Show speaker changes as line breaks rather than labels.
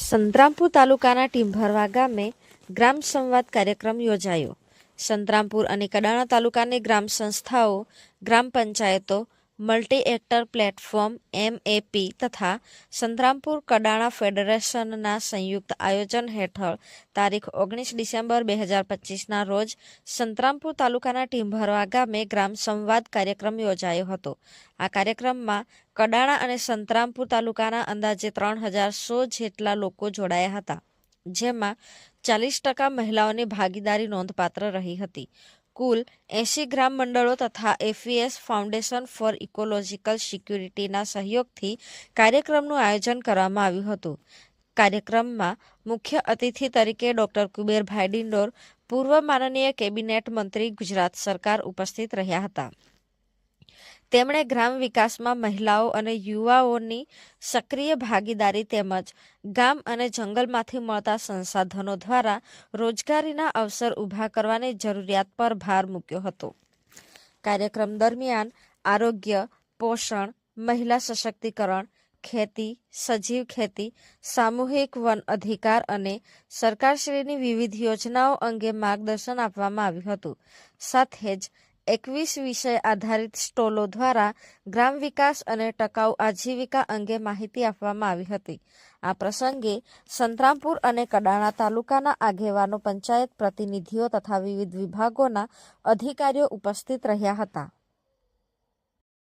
સંતરામપુર તાલુકાના ટીંભરવા ગામે ગ્રામ સંવાદ કાર્યક્રમ યોજાયો। સંતરામપુર અને કડાણા તાલુકાની ગ્રામ સંસ્થાઓ, ગ્રામ પંચાયતો, મલ્ટી એક્ટર પ્લેટફોર્મ MAP તથા સંતરામપુર કડાણા ફેડરેશનના સંયુક્ત આયોજન હેઠળ તારીખ 19 ડિસેમ્બર 2025ના રોજ સંતરામપુર તાલુકાના ટીંભરવા ગામે ગ્રામ સંવાદ કાર્યક્રમ યોજાયો હતો। આ કાર્યક્રમમાં કડાણા અને સંતરામપુર તાલુકાના અંદાજે 3100 જેટલા લોકો જોડાયા હતા, જેમાં 40% મહિલાઓની ભાગીદારી નોંધપાત્ર રહી હતી। કુલ 80 ગ્રામ મંડળો તથા FES ફાઉન્ડેશન ફોર ઇકોલોજીકલ સિક્યુરિટીના સહયોગથી કાર્યક્રમનું આયોજન કરવામાં આવ્યું હતું। કાર્યક્રમમાં મુખ્ય અતિથિ તરીકે ડોક્ટર કુબેરભાઈ ડિંડોર, પૂર્વ માનનીય કેબિનેટ મંત્રી, ગુજરાત સરકાર ઉપસ્થિત રહ્યા હતા। તેમણે ગ્રામ વિકાસમાં મહિલાઓ અને યુવાઓની સક્રિય ભાગીદારી તેમજ ગામ અને જંગલમાંથી મળતા સંસાધનો દ્વારા રોજગારીના અવસર ઊભા કરવાની જરૂરિયાત પર ભાર મૂક્યો હતો। કાર્યક્રમ દરમિયાન આરોગ્ય, પોષણ, મહિલા સશક્તિકરણ, ખેતી, સજીવ ખેતી, સામૂહિક વન અધિકાર અને સરકારશ્રીની વિવિધ યોજનાઓ અંગે માર્ગદર્શન આપવામાં આવ્યું હતું। સાથે જ 21 વિષય આધારિત સ્ટોલો દ્વારા ગ્રામ વિકાસ અને ટકાઉ આજીવિકા અંગે માહિતી આપવામાં આવી હતી। આ પ્રસંગે સંતરામપુર અને કડાણા તાલુકાના આગેવાનો, પંચાયત પ્રતિનિધિઓ તથા વિવિધ વિભાગોના અધિકારીઓ ઉપસ્થિત રહ્યા હતા।